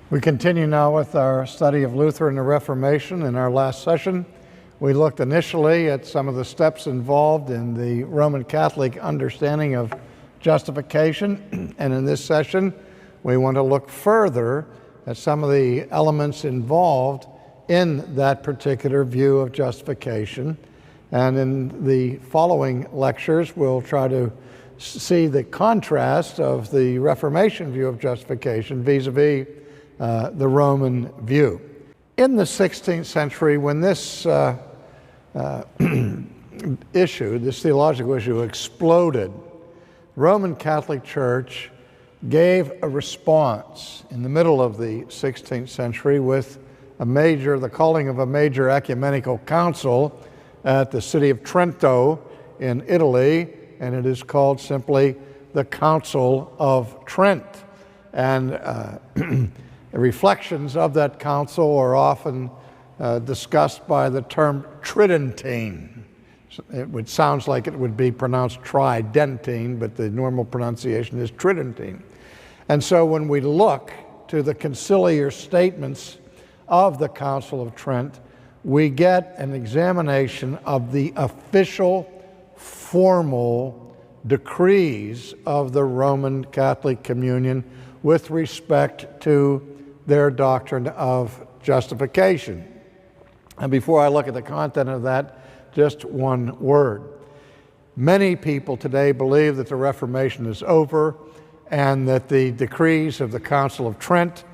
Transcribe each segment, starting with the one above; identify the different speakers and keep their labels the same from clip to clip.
Speaker 1: We continue now with our study of Luther and the Reformation. In our last session, we looked initially at some of the steps involved in the Roman Catholic understanding of justification, and in this session, we want to look further at some of the elements involved in that particular view of justification. And in the following lectures, we'll try to see the contrast of the Reformation view of justification vis-a-vis the Roman view. In the 16th century, when this issue, this theological issue, exploded, the Roman Catholic Church gave a response in the middle of the 16th century with the calling of a major ecumenical council at the city of Trento in Italy, and it is called simply the Council of Trent. And the reflections of that council are often discussed by the term tridentine. It sounds like it would be pronounced tridentine, but the normal pronunciation is tridentine. And so when we look to the conciliar statements of the Council of Trent, we get an examination of the official, formal decrees of the Roman Catholic Communion with respect to their doctrine of justification. And before I look at the content of that, just one word. Many people today believe that the Reformation is over and that the decrees of the Council of Trent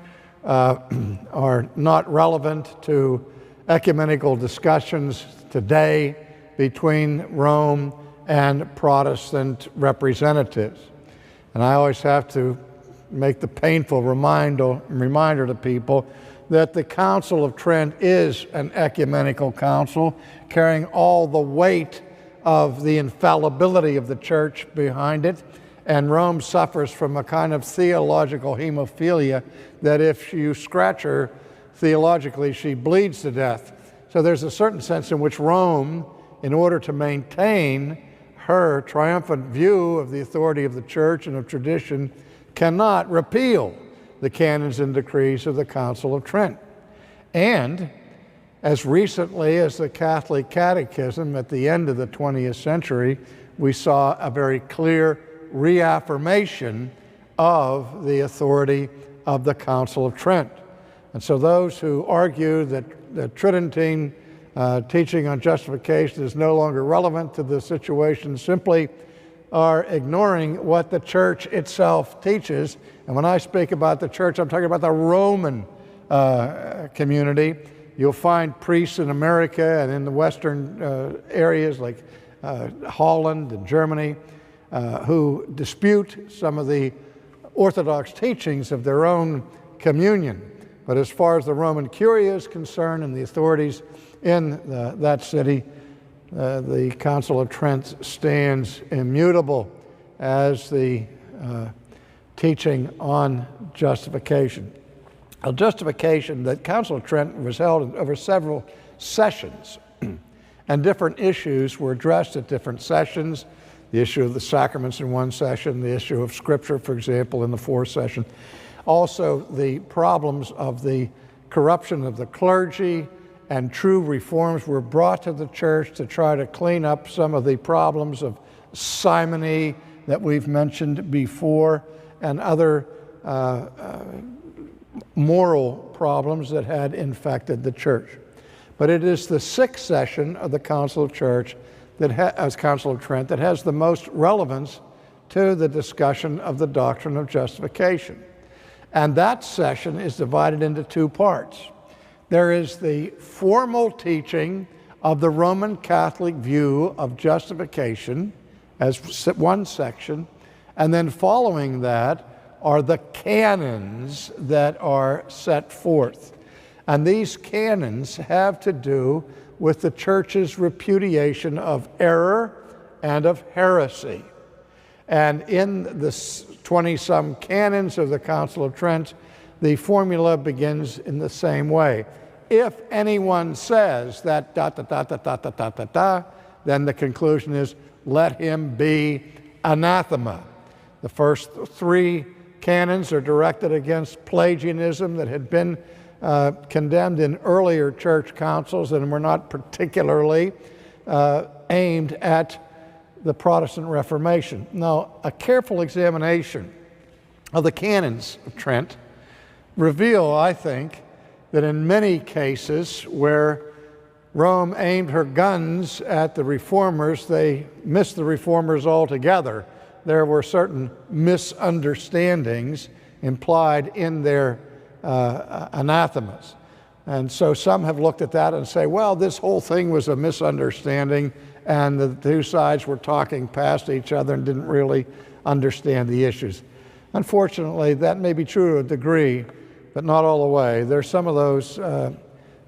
Speaker 1: are not relevant to ecumenical discussions today between Rome and Protestant representatives. And I always have to make the painful reminder to people that the Council of Trent is an ecumenical council carrying all the weight of the infallibility of the Church behind it, and Rome suffers from a kind of theological hemophilia that if you scratch her theologically, she bleeds to death. So there's a certain sense in which Rome, in order to maintain her triumphant view of the authority of the Church and of tradition, cannot repeal the canons and decrees of the Council of Trent. And as recently as the Catholic Catechism at the end of the 20th century, we saw a very clear reaffirmation of the authority of the Council of Trent. And so those who argue that the Tridentine teaching on justification is no longer relevant to the situation simply are ignoring what the Church itself teaches. And when I speak about the Church, I'm talking about the Roman community. You'll find priests in America and in the Western areas like Holland and Germany who dispute some of the Orthodox teachings of their own communion. But as far as the Roman Curia is concerned and the authorities in that city, the Council of Trent stands immutable as the teaching on justification. Justification, the Council of Trent was held over several sessions, and different issues were addressed at different sessions. The issue of the sacraments in one session, the issue of Scripture, for example, in the fourth session. Also, the problems of the corruption of the clergy and true reforms were brought to the Church to try to clean up some of the problems of simony that we've mentioned before and other moral problems that had infected the Church. But it is the sixth session of the Council of Trent that has the most relevance to the discussion of the doctrine of justification. And that session is divided into two parts. There is the formal teaching of the Roman Catholic view of justification as one section, and then following that are the canons that are set forth. And these canons have to do with the Church's repudiation of error and of heresy. And in the 20-some canons of the Council of Trent, the formula begins in the same way. If anyone says that ... then the conclusion is, let him be anathema. The first three canons are directed against Pelagianism that had been condemned in earlier church councils and were not particularly aimed at the Protestant Reformation. Now, a careful examination of the canons of Trent reveal, I think, that in many cases where Rome aimed her guns at the reformers, they missed the reformers altogether. There were certain misunderstandings implied in their anathemas. And so some have looked at that and say, well, this whole thing was a misunderstanding and the two sides were talking past each other and didn't really understand the issues. Unfortunately, that may be true to a degree, but not all the way. There's some of those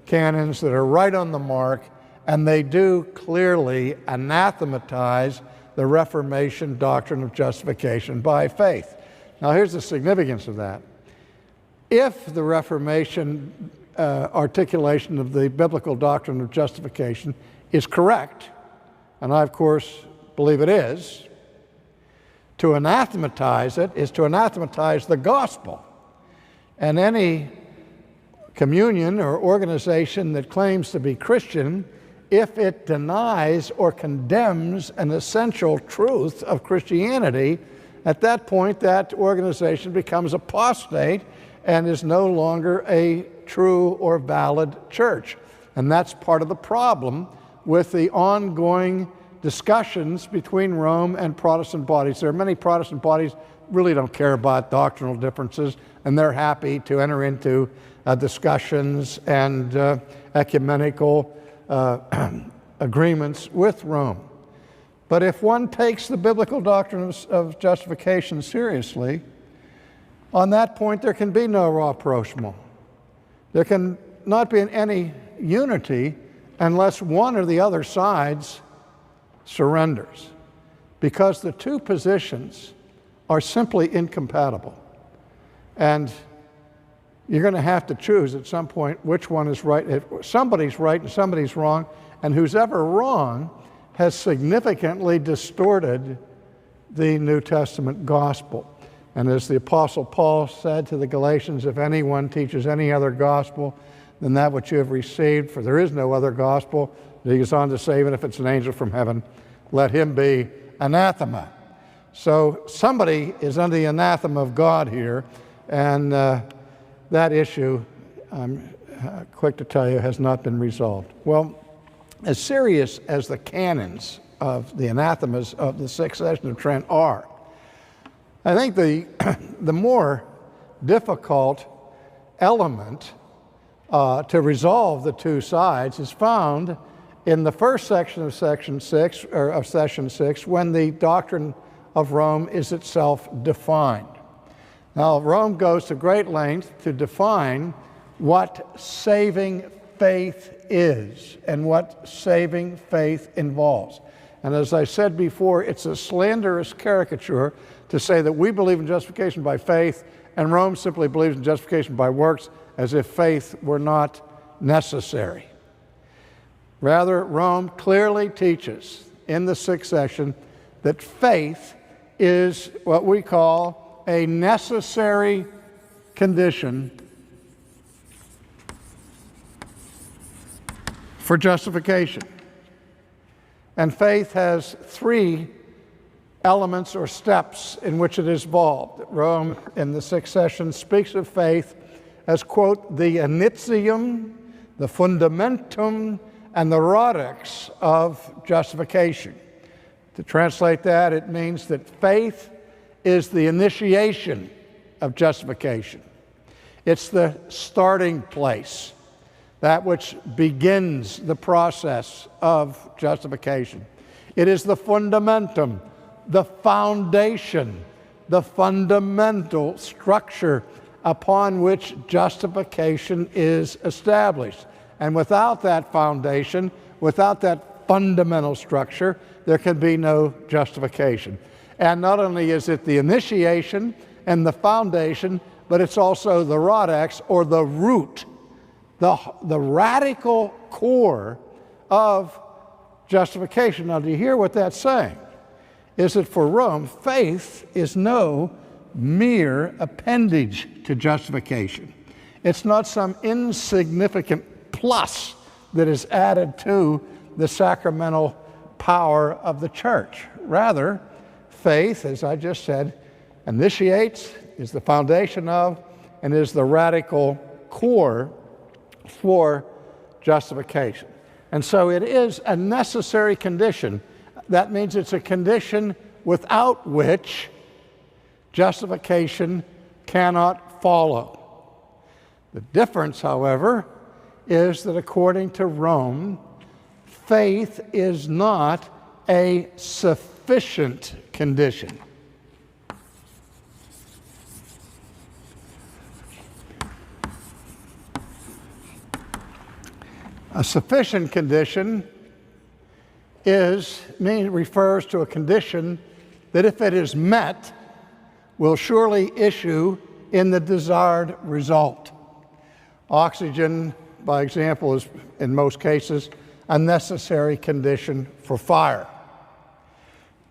Speaker 1: canons that are right on the mark, and they do clearly anathematize the Reformation doctrine of justification by faith. Now, here's the significance of that. If the Reformation articulation of the biblical doctrine of justification is correct, and I, of course, believe it is, to anathematize it is to anathematize the gospel. And any communion or organization that claims to be Christian, if it denies or condemns an essential truth of Christianity, at that point that organization becomes apostate and is no longer a true or valid church. And that's part of the problem with the ongoing discussions between Rome and Protestant bodies. There are many Protestant bodies really don't care about doctrinal differences, and they're happy to enter into discussions and ecumenical agreements with Rome. But if one takes the biblical doctrine of justification seriously, on that point there can be no rapprochement. There can not be any unity unless one or the other sides surrenders, because the two positions are simply incompatible. And you're going to have to choose at some point which one is right. If somebody's right and somebody's wrong, and who's ever wrong has significantly distorted the New Testament gospel. And as the Apostle Paul said to the Galatians, if anyone teaches any other gospel than that which you have received, for there is no other gospel, he goes on to say, even if it's an angel from heaven, let him be anathema. So somebody is under the anathema of God here, and that issue, I'm quick to tell you, has not been resolved. Well, as serious as the canons of the anathemas of the sixth session of Trent are, I think the more difficult element to resolve the two sides is found in the first section of session 6, when the doctrine of Rome is itself defined. Now, Rome goes to great length to define what saving faith is and what saving faith involves. And as I said before, it's a slanderous caricature to say that we believe in justification by faith and Rome simply believes in justification by works, as if faith were not necessary. Rather, Rome clearly teaches in the sixth session that faith is what we call a necessary condition for justification. And faith has three elements or steps in which it is involved. Rome in the sixth session speaks of faith as, quote, the initium, the fundamentum, and the radix of justification. To translate that, it means that faith is the initiation of justification. It's the starting place, that which begins the process of justification. It is the fundamentum, the foundation, the fundamental structure upon which justification is established. And without that foundation, without that fundamental structure, there can be no justification. And not only is it the initiation and the foundation, but it's also the radix, or the root, the radical core of justification. Now, do you hear what that's saying? Is that for Rome, faith is no mere appendage to justification. It's not some insignificant plus that is added to the sacramental power of the church. Rather, faith, as I just said, initiates, is the foundation of, and is the radical core for justification. And so it is a necessary condition. That means it's a condition without which justification cannot follow. The difference, however, is that according to Rome, faith is not a sufficient condition. A sufficient condition refers to a condition that, if it is met, will surely issue in the desired result. Oxygen, by example, is in most cases a necessary condition for fire,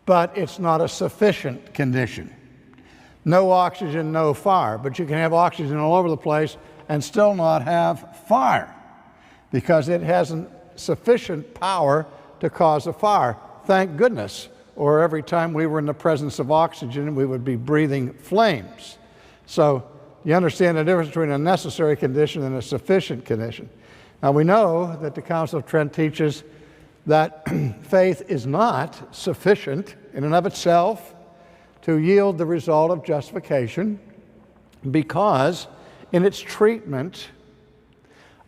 Speaker 1: but it's not a sufficient condition. No oxygen, no fire, but you can have oxygen all over the place and still not have fire, because it hasn't sufficient power to cause a fire. Thank goodness, or every time we were in the presence of oxygen, we would be breathing flames. So you understand the difference between a necessary condition and a sufficient condition. Now we know that the Council of Trent teaches that faith is not sufficient in and of itself to yield the result of justification, because in its treatment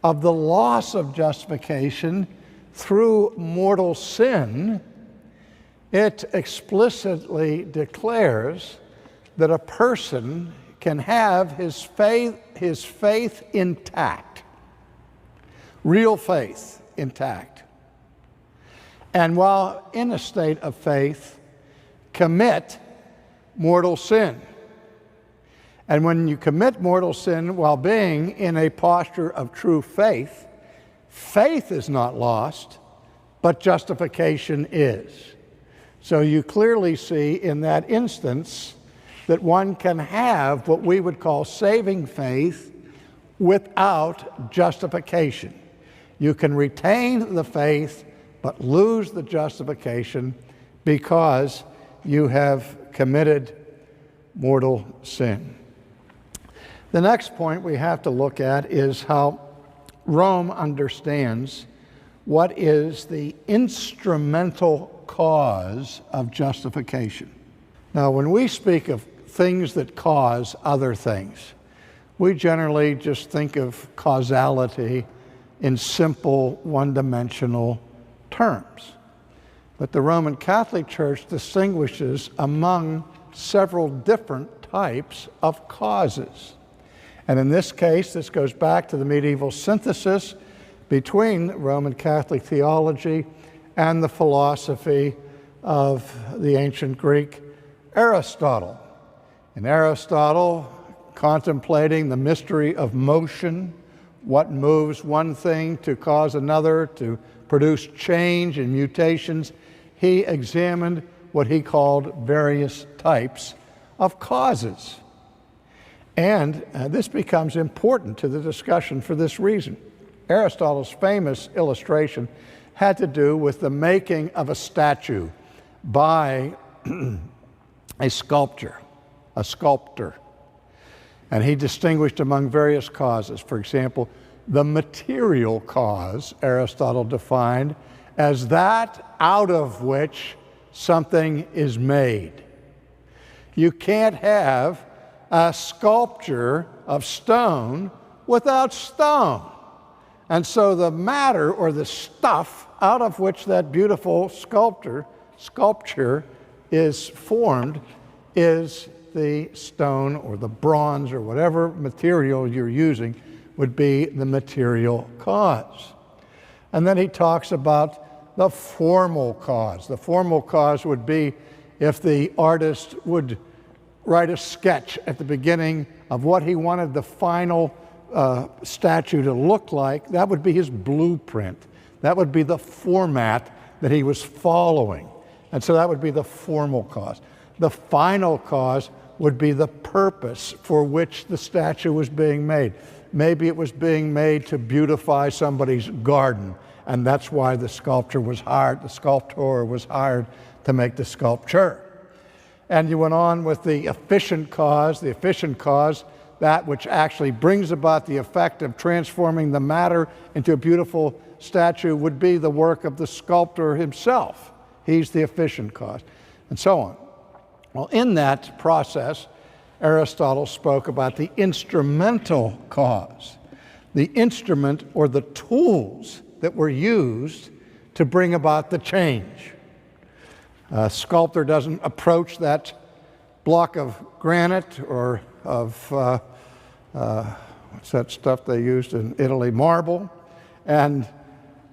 Speaker 1: of the loss of justification through mortal sin, it explicitly declares that a person can have his faith intact, real faith intact, and while in a state of faith, commit mortal sin. And when you commit mortal sin while being in a posture of true faith, faith is not lost, but justification is. So you clearly see in that instance that one can have what we would call saving faith without justification. You can retain the faith but lose the justification because you have committed mortal sin. The next point we have to look at is how Rome understands what is the instrumental cause of justification. Now, when we speak of things that cause other things, we generally just think of causality in simple, one-dimensional terms. But the Roman Catholic Church distinguishes among several different types of causes. And in this case, this goes back to the medieval synthesis between Roman Catholic theology and the philosophy of the ancient Greek Aristotle. In Aristotle, contemplating the mystery of motion, what moves one thing to cause another, to produce change and mutations, he examined what he called various types of causes. And this becomes important to the discussion for this reason. Aristotle's famous illustration had to do with the making of a statue by a sculptor. And he distinguished among various causes. For example, the material cause, Aristotle defined as that out of which something is made. You can't have a sculpture of stone without stone. And so the matter or the stuff out of which that beautiful sculpture is formed is the stone or the bronze or whatever material you're using would be the material cause. And then he talks about the formal cause. The formal cause would be if the artist would write a sketch at the beginning of what he wanted the final statue to look like. That would be his blueprint. That would be the format that he was following. And so that would be the formal cause. The final cause would be the purpose for which the statue was being made. Maybe it was being made to beautify somebody's garden, and that's why the sculptor was hired to make the sculpture. And you went on with the efficient cause. The efficient cause, that which actually brings about the effect of transforming the matter into a beautiful statue, would be the work of the sculptor himself. He's the efficient cause, and so on. Well, in that process, Aristotle spoke about the instrumental cause, the instrument or the tools that were used to bring about the change. A sculptor doesn't approach that block of granite or of, what's that stuff they used in Italy, marble, and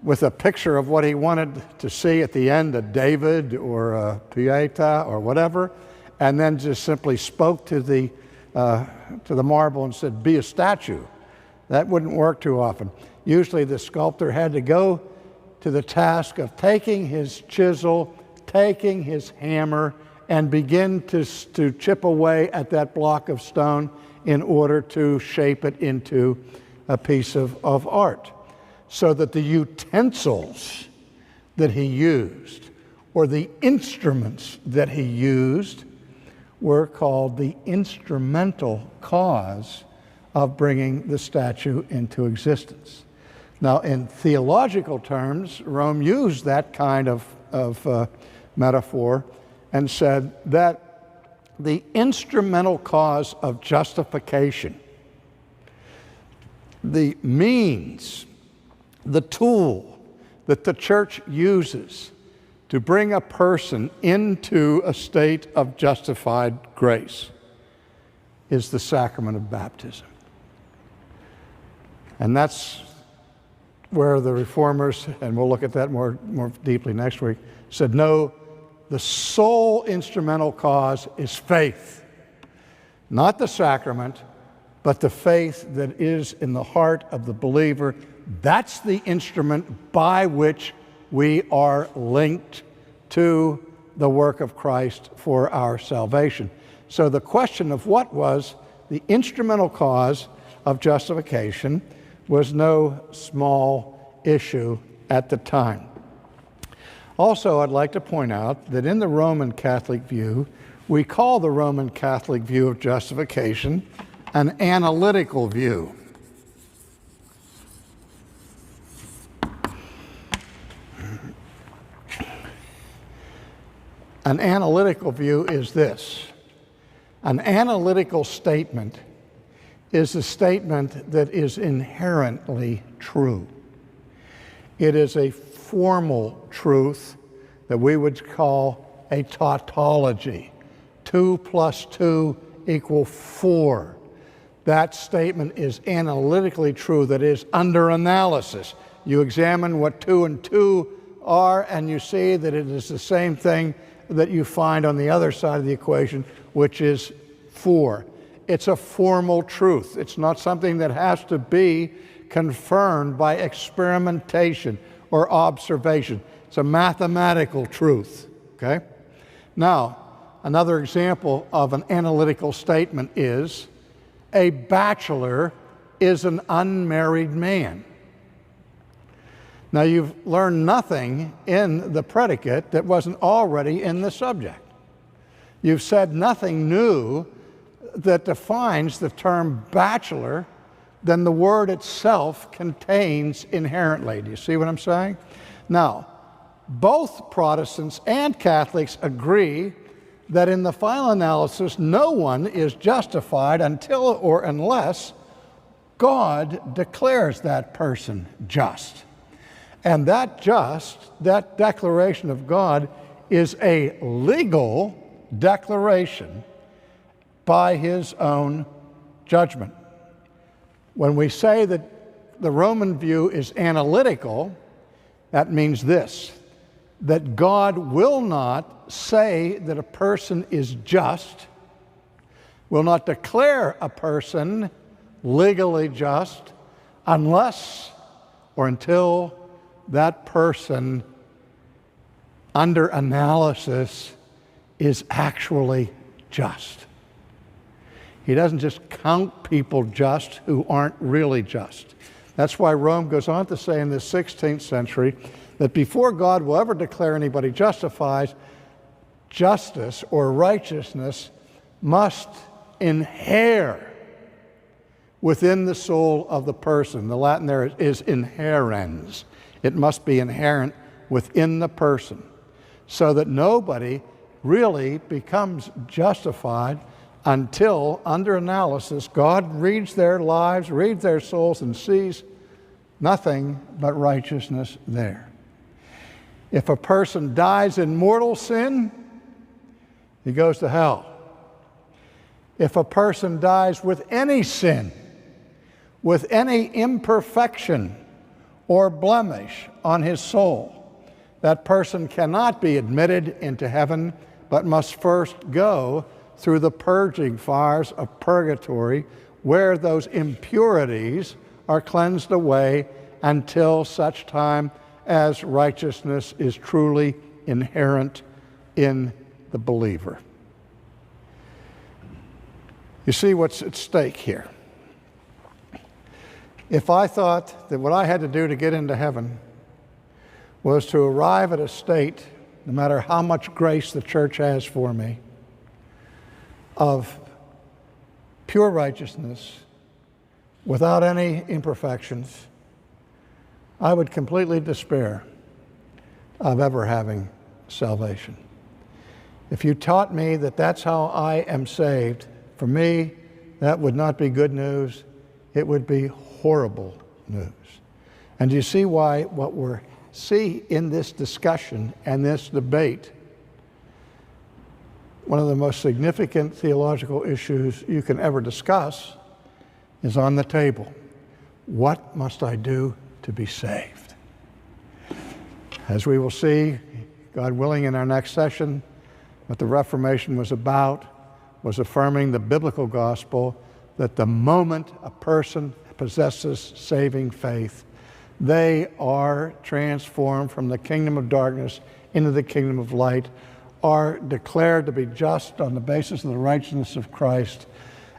Speaker 1: with a picture of what he wanted to see at the end, a David or a Pieta or whatever, and then just simply spoke to the marble and said, be a statue. That wouldn't work too often. Usually the sculptor had to go to the task of taking his chisel, taking his hammer, and begin to chip away at that block of stone in order to shape it into a piece of art. So that the utensils that he used, or the instruments that he used, were called the instrumental cause of bringing the statue into existence. Now, in theological terms, Rome used that kind of metaphor and said that the instrumental cause of justification, the means, the tool that the church uses to bring a person into a state of justified grace, is the sacrament of baptism. And that's where the reformers, and we'll look at that more deeply next week, said no, the sole instrumental cause is faith. Not the sacrament, but the faith that is in the heart of the believer. That's the instrument by which we are linked to the work of Christ for our salvation. So the question of what was the instrumental cause of justification was no small issue at the time. Also, I'd like to point out that in the Roman Catholic view, we call the Roman Catholic view of justification an analytical view. An analytical view is this. An analytical statement is a statement that is inherently true. It is a formal truth that we would call a tautology. 2 + 2 = 4. That statement is analytically true, that is under analysis. You examine what 2 and 2 are, and you see that it is the same thing that you find on the other side of the equation, which is 4. It's a formal truth. It's not something that has to be confirmed by experimentation or observation. It's a mathematical truth, okay? Now, another example of an analytical statement is a bachelor is an unmarried man. Now, you've learned nothing in the predicate that wasn't already in the subject. You've said nothing new that defines the term bachelor than the word itself contains inherently. Do you see what I'm saying? Now, both Protestants and Catholics agree that in the final analysis, no one is justified until or unless God declares that person just. And that declaration of God is a legal declaration by his own judgment. When we say that the Roman view is analytical, that means this, that God will not say that a person is just, will not declare a person legally just, unless or until that person, under analysis, is actually just. He doesn't just count people just who aren't really just. That's why Rome goes on to say in the 16th century that before God will ever declare anybody justified, justice or righteousness must inhere within the soul of the person. The Latin there is inherens. It must be inherent within the person, so that nobody really becomes justified until, under analysis, God reads their lives, reads their souls, and sees nothing but righteousness there. If a person dies in mortal sin, he goes to hell. If a person dies with any sin, with any imperfection or blemish on his soul, that person cannot be admitted into heaven, but must first go through the purging fires of purgatory, where those impurities are cleansed away until such time as righteousness is truly inherent in the believer. You see what's at stake here. If I thought that what I had to do to get into heaven was to arrive at a state, no matter how much grace the church has for me, of pure righteousness without any imperfections, I would completely despair of ever having salvation. If you taught me that that's how I am saved, for me, that would not be good news. It would be horrible news. And do you see why what we see in this discussion and this debate, one of the most significant theological issues you can ever discuss, is on the table. What must I do to be saved? As we will see, God willing, in our next session, what the Reformation was about was affirming the biblical gospel that the moment a person possesses saving faith, they are transformed from the kingdom of darkness into the kingdom of light, are declared to be just on the basis of the righteousness of Christ,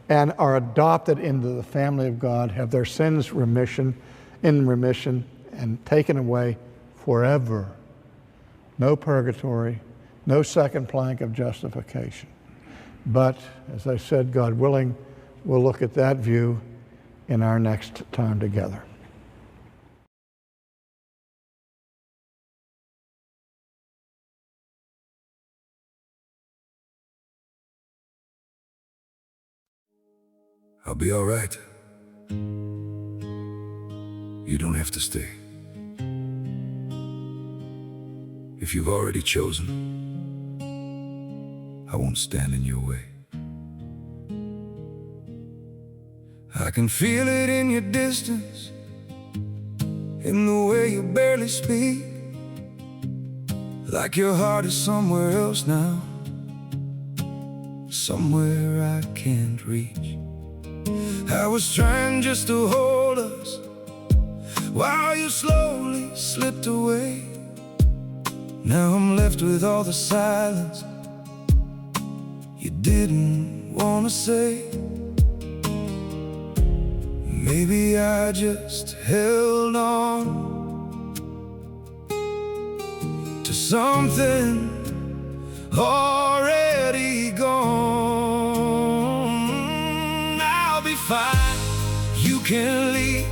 Speaker 1: and are adopted into the family of God, have their sins in remission, and taken away forever. No purgatory, no second plank of justification. But, as I said, God willing, we'll look at that view in our next time together.
Speaker 2: I'll be all right. You don't have to stay. If you've already chosen, I won't stand in your way. I can feel it in your distance, in the way you barely speak, like your heart is somewhere else now, somewhere I can't reach. I was trying just to hold us while you slowly slipped away. Now I'm left with all the silence you didn't want to say. Maybe I just held on to something already gone. I'll be fine, you can leave.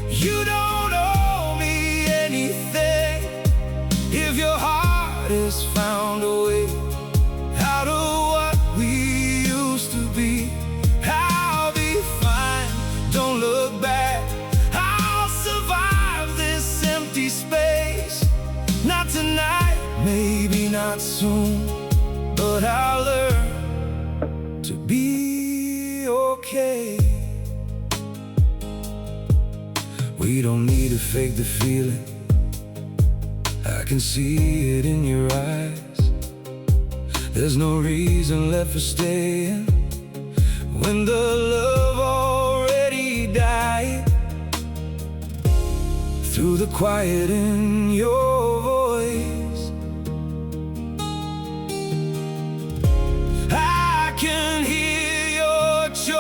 Speaker 2: You don't owe me anything. If your heart has found a way out of what we used to be, I'll be fine, don't look back. I'll survive this empty space. Not tonight, maybe not soon, but I'll learn to be okay. We don't need to fake the feeling, I can see it in your eyes. There's no reason left for staying when the love already died. Through the quiet in your voice, I can hear your choice.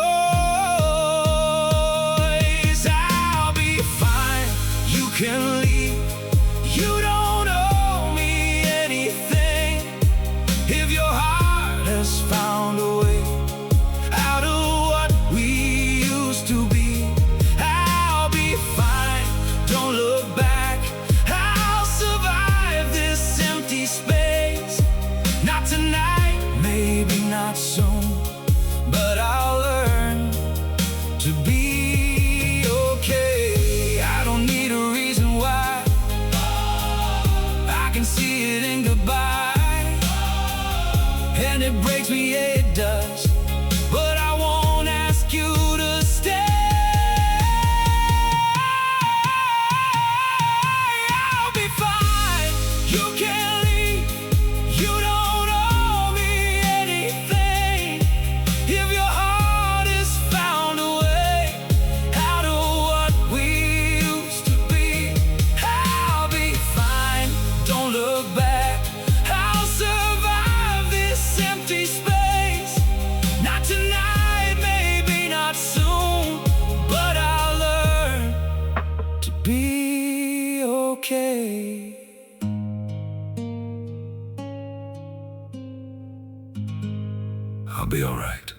Speaker 2: I'll be all right.